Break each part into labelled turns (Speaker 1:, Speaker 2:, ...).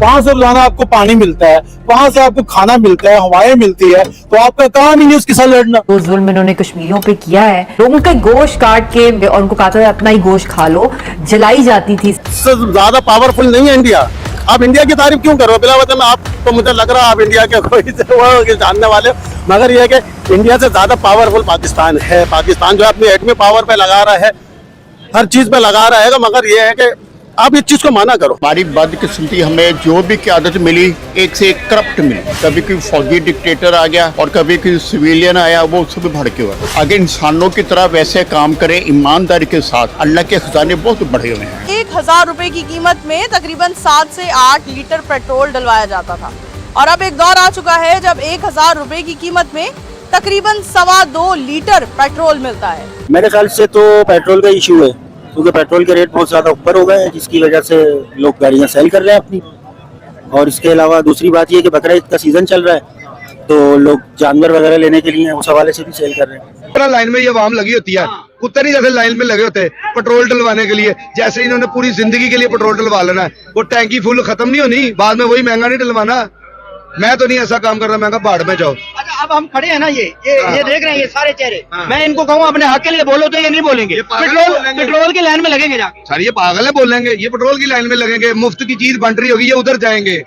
Speaker 1: वहां से रोजाना आपको पानी मिलता है, वहां से आपको खाना मिलता है, हवाएं मिलती है, तो आपका काम ही नहीं उसके साथ लड़ना।
Speaker 2: जो जुल्म इन्होंने कश्मीरियों पे किया है, लोगों का गोश्त काट के और उनको कहा था अपना ही गोश्त खा लो, जलाई जाती थी।
Speaker 3: ज्यादा पावरफुल नहीं है इंडिया। आप इंडिया की तारीफ क्यों करो बिला वजह में? आपको मुझे लग रहा है आप इंडिया के कोई जानने वाले, मगर यह है कि इंडिया से ज्यादा पावरफुल पाकिस्तान है। पाकिस्तान जो है अपनी एटमी पावर पे लगा रहा है, हर चीज पे लगा रहा है, मगर यह है कि आप इस चीज को माना करो।
Speaker 4: हमारी बदकिस्मती, हमें जो भी क़यादत मिली एक से एक करप्ट मिली। कभी कोई फौजी डिक्टेटर आ गया और कभी कोई सिविलियन आया, वो सब भड़के हुए। अगर इंसानों की तरह वैसे काम करें ईमानदारी के साथ, अल्लाह के खजाने बहुत बढ़े हुए हैं।
Speaker 5: 1000 रुपए की कीमत में तकरीबन 7 से 8 लीटर पेट्रोल डलवाया जाता था, और अब एक दौर आ चुका है जब 1000 रुपए की कीमत में तकरीबन 2.25 लीटर पेट्रोल मिलता है।
Speaker 6: मेरे ख्याल से तो पेट्रोल का इशू है, क्योंकि पेट्रोल के रेट बहुत ज़्यादा ऊपर हो गए हैं, जिसकी वजह से लोग गाड़ियाँ सेल कर रहे हैं अपनी। और इसके अलावा दूसरी बात ये कि बकरा ईद का सीज़न चल रहा है, तो लोग जानवर वगैरह लेने के लिए उस हवाले से भी सेल कर रहे हैं।
Speaker 7: लाइन में ये आवाम लगी होती है, कुत्ते नहीं जैसे लाइन में लगे होते हैं पेट्रोल डलवाने के लिए। जैसे इन्होंने पूरी जिंदगी के लिए पेट्रोल डलवा लेना है, वो टैंकी फुल खत्म नहीं होनी, बाद में वही महंगा नहीं डलवाना। मैं तो नहीं ऐसा काम कर रहा, महंगा भाड़ में जाओ।
Speaker 8: अच्छा, अब हम खड़े हैं ना, ये देख रहे हैं ये सारे चेहरे। मैं इनको कहूँ अपने हक के लिए बोलो तो ये नहीं बोलेंगे। पेट्रोल की लाइन में लगेंगे जाके।
Speaker 7: सर ये पागल है, बोलेंगे ये पेट्रोल की लाइन में लगेंगे, मुफ्त की चीज बन रही होगी, ये उधर जाएंगे।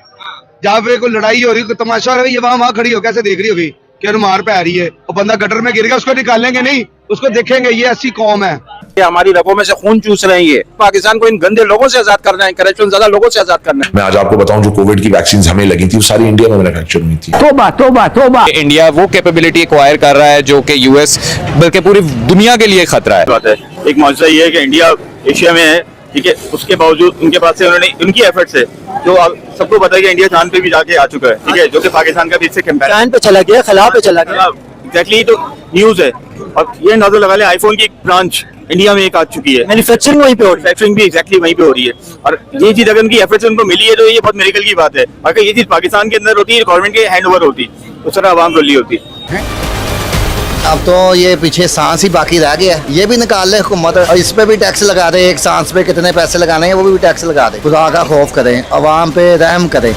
Speaker 7: जहाँ पे कोई लड़ाई हो रही, कोई तमाशा हो रहा है, ये वहाँ खड़ी हो कैसे देख रही होगी कि मार पे आ रही है, वो बंदा गटर में गिर गया, उसको निकालेंगे नहीं, उसको देखेंगे। ये ऐसी कौम है,
Speaker 9: ये हमारी रगों में से खून चूस रहे हैं। ये पाकिस्तान को इन गंदे लोगों से आजाद करना है, करप्शन ज्यादा लोगों से आजाद करना है।
Speaker 10: मैं आज आपको बताऊं, जो कोविड की वैक्सीन हमें लगी थी वो सारी इंडिया में मैन्युफैक्चर हुई थी।
Speaker 9: तौबा तौबा तौबा। इंडिया वो कैपेबिलिटी एक्वायर कर रहा है जो कि यूएस बल्कि पूरी दुनिया के लिए खतरा है।
Speaker 3: एक मौजूदा ये है कि इंडिया एशिया में है, ठीक है, उसके बावजूद उनके पास से उन्होंने उनकी एफर्ट से जो सबको पता है कि इंडिया चांद पे भी जाके आ चुका है, ठीक है, जो कि पाकिस्तान का भी इससे कंपेयर
Speaker 6: चांद पे चला गया, खला पे चला गया।
Speaker 3: एग्जैक्टली, तो न्यूज है। और ये नजर लगा ले, आईफोन की एक ब्रांच इंडिया में एक आ चुकी है,
Speaker 6: मैन्युफैक्चरिंग वहीं पे हो रही है,
Speaker 3: मैन्युफैक्चरिंग भी एग्जैक्टली वहीं पे हो रही है। और ये चीज अगर उनकी एफर्ट से उनको मिली है तो ये बहुत मेरिकल की बात है। अगर ये चीज पाकिस्तान के अंदर होती है, गवर्नमेंट के हैंड ओवर होती, उस तरह आवाम रोली होती।
Speaker 4: अब तो ये पीछे सांस ही बाकी रह गया है, ये भी निकाल ले हुकूमत, और इस पे भी टैक्स लगा दे। एक सांस पे कितने पैसे लगाने हैं वो भी टैक्स लगा दे। खुदा का खौफ करें, अवाम पे रहम करें।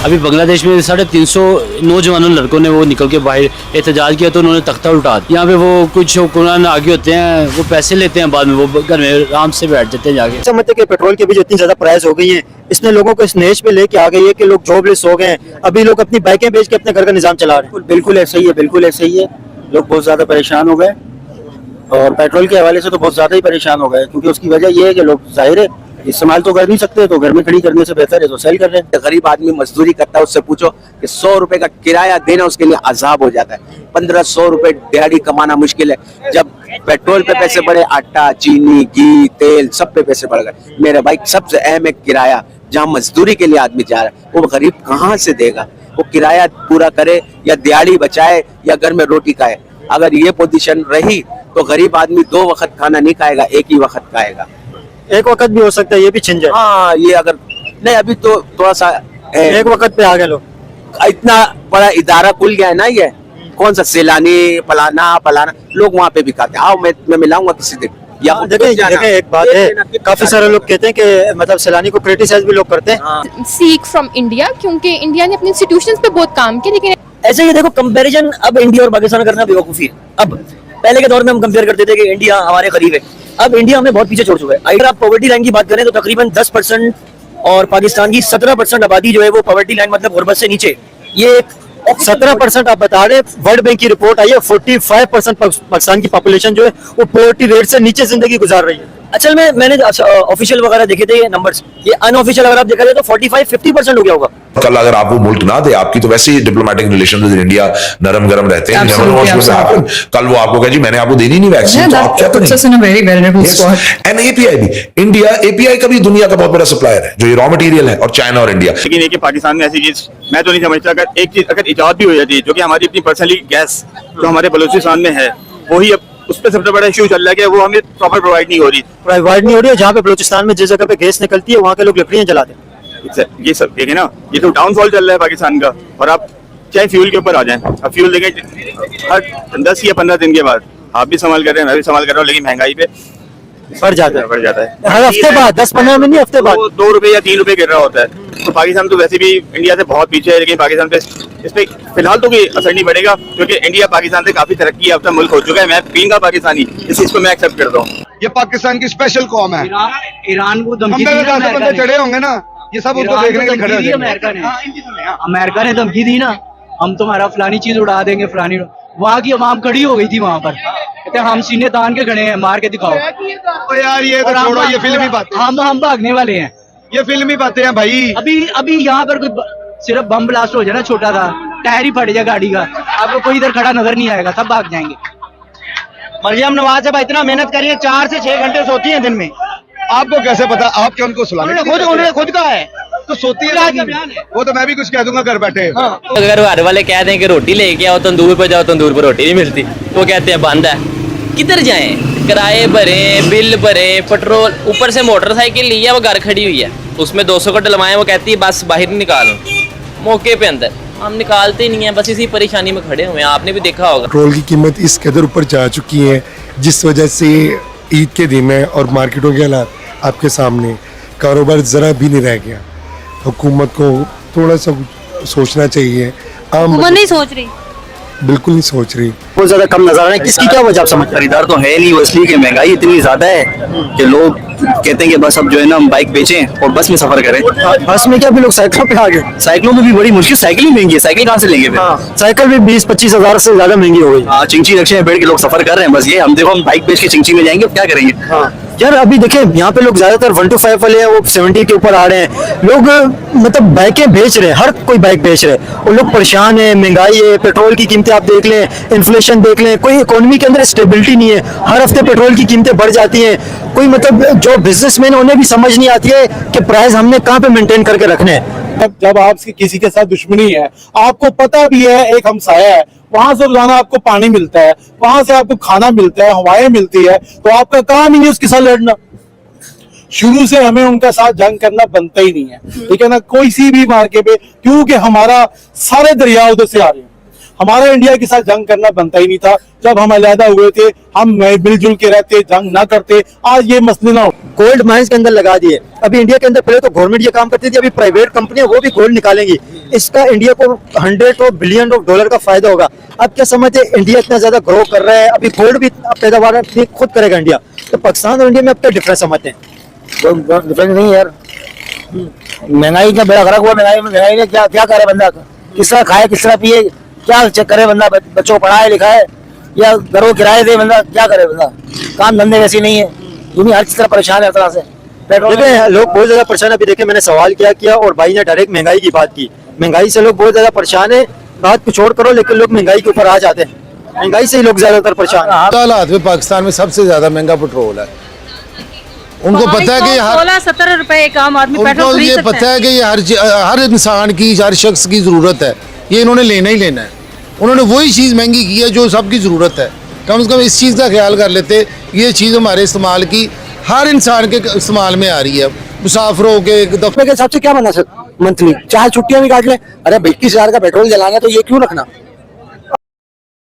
Speaker 8: अभी बांग्लादेश में 350 नौजवानों लड़कों ने वो निकल के बाहर एहतजाज किया, तो उन्होंने तख्ता उल्टा दिया। यहाँ पे वो कुछ हुक्मरान आगे होते हैं, वो पैसे लेते हैं, बाद में वो घर में आराम से बैठ जाते हैं जाके।
Speaker 6: समझते कि पेट्रोल की भी जितनी ज्यादा प्राइस हो गई है, इसने लोगों को इस नेश पे लेके आ गई है कि लोग जॉबलेस हो गए हैं। अभी लोग अपनी बाइकें बेच के अपने घर का निजाम चला रहे हैं। बिल्कुल ऐसा ही है, बिल्कुल ऐसा ही है। लोग बहुत ज्यादा परेशान हो गए, और पेट्रोल के हवाले से तो बहुत ज्यादा ही परेशान हो गए, क्योंकि उसकी वजह यह है कि लोग जाहिर है इस्तेमाल तो कर नहीं सकते, तो घर में खड़ी करने से बेहतर है तो सेल कर रहे हैं।
Speaker 9: गरीब आदमी मजदूरी करता है, उससे पूछो कि 100 रुपए का किराया देना उसके लिए अजाब हो जाता है। 1500 रुपए दिहाड़ी कमाना मुश्किल है। जब पेट्रोल पे पैसे बढ़े, आटा, चीनी, घी, तेल सब पे पैसे बढ़ गए। मेरे भाई सबसे अहम है किराया। जहाँ मजदूरी के लिए आदमी जा रहा है, वो गरीब कहाँ से देगा? वो किराया पूरा करे या दिहाड़ी बचाए या घर में रोटी खाए। अगर ये पोजीशन रही तो गरीब आदमी 2 वक्त खाना नहीं खाएगा, एक ही वक्त खाएगा।
Speaker 6: एक वक्त भी हो सकता है ये भी छिन जाए।
Speaker 9: हाँ, ये अगर नहीं, अभी तो थोड़ा सा
Speaker 6: एक वक्त पे आ गए लोग।
Speaker 9: इतना बड़ा इदारा खुल गया है ना, ये कौन सा सैलानी फलाना लोग वहाँ पे भी खाते हैं। आओ मैं मिलाऊंगा किसी दिन।
Speaker 6: देखें एक बात है, काफी सारे लोग कहते हैं कि मतलब सैलानी को क्रिटिसाइज भी लोग करते हैं।
Speaker 11: सीख फ्रॉम इंडिया, क्योंकि इंडिया ने अपने इंस्टीट्यूशंस पे बहुत काम किया। लेकिन
Speaker 6: ऐसे ही देखो, कंपैरिजन अब इंडिया और पाकिस्तान करना बेवकूफी है। अब पहले के दौर में हम कंपेयर करते थे कि इंडिया हमारे करीब है, अब इंडिया हमें बहुत पीछे छोड़ चुका है। अगर आप पॉवर्टी लाइन की बात करें तो तकरीबन 10% और पाकिस्तान की 17% आबादी जो है वो पॉवर्टी लाइन मतलब गुर्बत से नीचे। ये 17% आप बता रहे, वर्ल्ड बैंक की रिपोर्ट आई है 45% पाकिस्तान की पॉपुलेशन जो है वो पॉवर्टी रेट से नीचे जिंदगी गुजार रही है। असल में मैंने ऑफिशियल वगैरह देखे थे ये नंबर्स, ये अनऑफिशियल अगर आप देखा जाए तो 45-50% हो गया होगा।
Speaker 10: कल अगर आप वो मुल्क ना दे, आपकी तो वैसे ही डिप्लोमेटिक रिलेशन विद इंडिया नरम गरम रहते हैं। कल वो आपको कहे जी मैंने आपको देनी नहीं वैक्सीन, तो आप क्या करेंगे? एंड एपीआई भी, इंडिया एपीआई का भी दुनिया का बहुत बड़ा सप्लायर है, जो ये रॉ मटेरियल है, और चाइना और इंडिया।
Speaker 3: लेकिन ये कि पाकिस्तान में ऐसी चीज मैं तो नहीं समझता। अगर एक चीज अगर इजाद भी हो जाती है, जो कि हमारी अपनी पर्सनली गैस जो हमारे बलूचिस्तान में है, वही अब उस पर सबसे बड़ा इशू चल रहा है कि वो हमें प्रॉपर प्रोवाइड नहीं हो रही। जहाँ पे बलूचिस्तान में जिस जगह पे गैस निकलती है वहाँ के लोग लकड़ियाँ जलाते हैं। ये सब देखे ना, ये तो डाउनफॉल चल रहा है पाकिस्तान का। और आप चाहे फ्यूल के ऊपर आ जाएं, अब फ्यूल देखें हर 10 या 15 दिन के बाद आप भी संभाल कर रहे हैं, मैं भी संभाल कर रहा हूँ, लेकिन महंगाई पे
Speaker 6: बढ़ जाता है।
Speaker 3: बढ़ जाता है
Speaker 6: हर हफ्ते बाद 10-15 में नहीं, हफ्ते बाद
Speaker 3: वो 2 रुपए या 3 रुपए गिर रहा होता है। तो पाकिस्तान तो वैसे भी इंडिया से बहुत पीछे है, लेकिन पाकिस्तान पे इस पे फिलहाल तो कोई असर नहीं पड़ेगा, क्योंकि इंडिया पाकिस्तान से काफी तरक्की याफ्ता मुल्क हो चुका है। मैं पीऊंगा पाकिस्तानी, इस चीज को मैं एक्सेप्ट करता हूँ।
Speaker 7: ये पाकिस्तान की स्पेशल कौम है।
Speaker 12: ईरान को
Speaker 7: हम पे 10 बंदे चढ़े होंगे ना, ये सब उसको देखने के लिए खड़े हो जाएंगे।
Speaker 12: अमेरिका ने धमकी दी ना, हम तुम्हारा फलानी चीज उड़ा देंगे, फलानी। वहाँ की अवाम खड़ी हो गई थी वहाँ पर, कहते हम सीने तान के खड़े हैं, मार के दिखाओ।
Speaker 7: तो यार ये तो छोड़ो, ये फिल्मी बातें।
Speaker 12: हम भागने वाले हैं,
Speaker 7: ये फिल्मी बातें हैं भाई।
Speaker 12: अभी यहाँ पर कोई सिर्फ बम ब्लास्ट हो जाए ना, छोटा सा टायर ही फट जाए गाड़ी का, आपको कोई इधर खड़ा नजर नहीं आएगा, सब भाग जाएंगे।
Speaker 6: मरियम नवाज अब इतना मेहनत करी है, 4 से 6 घंटे सोती है दिन में।
Speaker 7: आपको कैसे पता? आप क्या उनको सुलाने?
Speaker 6: उन्होंने खुद कहा है
Speaker 7: तो सोती है, वो तो मैं भी कुछ कह दूंगा घर बैठे।
Speaker 12: अगर घर वाले कह दें कि रोटी लेके आओ, तंदूर पे जाओ, तंदूर पे रोटी नहीं मिलती, तो कहते हैं बंद है। किधर जाएं? किराए भरे, बिल भरे, पेट्रोल, ऊपर से मोटरसाइकिल ली है, वो घर खड़ी हुई है, उसमें 200 का डलवाएं, वो कहती है बस बाहर निकालो, मौके पे अंदर। हम निकालते नहीं है, बस इसी परेशानी में खड़े हुए हैं। आपने भी देखा होगा
Speaker 13: पेट्रोल की कीमत इस कदर ऊपर जा चुकी है, जिस वजह से ईद के दिन है और मार्केटों के हालात आपके सामने, कारोबार ज़रा भी नहीं रह गया। हुकूमत को थोड़ा सा सोचना चाहिए।
Speaker 11: हुकूमत नहीं सोच रही,
Speaker 13: बिल्कुल नहीं सोच रही।
Speaker 6: बहुत ज्यादा कम नजर आ रहा है। किसकी क्या वजह आप समझ?
Speaker 12: खरीदार तो है नहीं, वो इसलिए कि महंगाई इतनी ज्यादा है कि लोग कहते हैं कि बस अब जो है ना हम बाइक बेचें और बस में सफर करें।
Speaker 6: बस में क्या भी लोग साइकिलों पे आ गए?
Speaker 12: साइकिलों में भी बड़ी मुश्किल, साइकिल ही महंगी है, साइकिल कहाँ से लेंगे फिर?
Speaker 6: साइकिल भी 20-25 हजार से ज्यादा महंगी हो गई।
Speaker 12: हाँ, चिंची रिक्शे में बैठ के लोग सफर कर रहे हैं। बस ये हम देखो, हम बाइक बेच के चिंची में जाएंगे, क्या करेंगे?
Speaker 6: यार अभी देखें, यहाँ पे लोग ज्यादातर 1 to 5 वाले हैं, वो 70 के ऊपर आ रहे हैं। लोग मतलब बाइकें बेच रहे हैं, हर कोई बाइक बेच रहे हैं, और लोग परेशान है। महंगाई है, पेट्रोल की कीमतें आप देख लें, इन्फ्लेशन देख लें, कोई इकोनॉमी के अंदर स्टेबिलिटी नहीं है। हर हफ्ते पेट्रोल की कीमतें बढ़ जाती हैं। कोई मतलब जो बिजनेसमैन, उन्हें भी समझ नहीं आती है कि प्राइस हमने कहाँ पे मेंटेन करके रखने हैं।
Speaker 1: जब आपकी किसी के साथ दुश्मनी है, आपको पता भी है एक हमसाया है, वहां से रोजाना आपको पानी मिलता है, वहां से आपको खाना मिलता है, हवाएं मिलती है, तो आपका काम ही नहीं उसके साथ लड़ना। शुरू से हमें उनका साथ जंग करना बनता ही नहीं है, ठीक है ना, कोई सी भी मार्के पे, क्योंकि हमारा सारे दरिया उधर से आ रहे हैं। हमारा इंडिया के साथ जंग करना बनता ही नहीं था। जब हम अलहदा हुए थे, हम मिलजुल के रहते, जंग ना करते, आज ये मसले ना हो।
Speaker 6: गोल्ड माइंस के अंदर लगा दिए। अभी इंडिया के अंदर पहले तो गवर्नमेंट ये काम करती थी, अभी प्राइवेट कंपनियां वो भी गोल्ड निकालेंगी। इसका इंडिया को $100 बिलियन का फायदा होगा। अब क्या समझते हैं, इंडिया इतना ज्यादा ग्रो कर रहा है, अभी गोल्ड भी पैदावार खुद करेगा इंडिया, तो पाकिस्तान और इंडिया में अब क्या डिफरेंस समझते हैं?
Speaker 12: डिफरेंस नहीं यार, महंगाई का बेड़ा गर्क हुआ। महंगाई ने क्या करे बंदा, किस तरह खाए, किस तरह पिए, क्या चेक करे बंदा? बच्चों को पढ़ाए लिखाए या घरों किराए दे बंदा, क्या करे बंदा? काम धंधे वैसे नहीं है, दुनिया हर तरह परेशान है, हर तरह से।
Speaker 6: देखिए लोग बहुत ज्यादा परेशान है। अभी देखिए मैंने सवाल किया और भाई ने डायरेक्ट महंगाई की बात की। महंगाई से लोग बहुत ज्यादा परेशान है। बात को छोड़ करो, लेकिन लोग महंगाई के ऊपर आ जाते हैं। महंगाई से ही लोग ज्यादातर परेशान है।
Speaker 13: हालात में पाकिस्तान में सबसे ज्यादा महंगा पेट्रोल है। उनको पता है कि
Speaker 11: 16-17 रुपए एक आम आदमी पेट्रोल खरीद सकता है।
Speaker 13: पता है कि ये हर इंसान की, हर शख्स की जरूरत है, ये इन्होंने लेना ही लेना है। उन्होंने वही चीज़ महंगी की है जो सबकी ज़रूरत है। कम से कम इस चीज़ का ख्याल कर लेते, ये चीज़ हमारे इस्तेमाल की, हर इंसान के इस्तेमाल में आ रही है। मुसाफिरों के
Speaker 6: दफे के हिसाब से क्या बना सर मंथली 4 छुट्टियां भी काट ले। अरे 21,000 का पेट्रोल जलाना, तो ये क्यों रखना?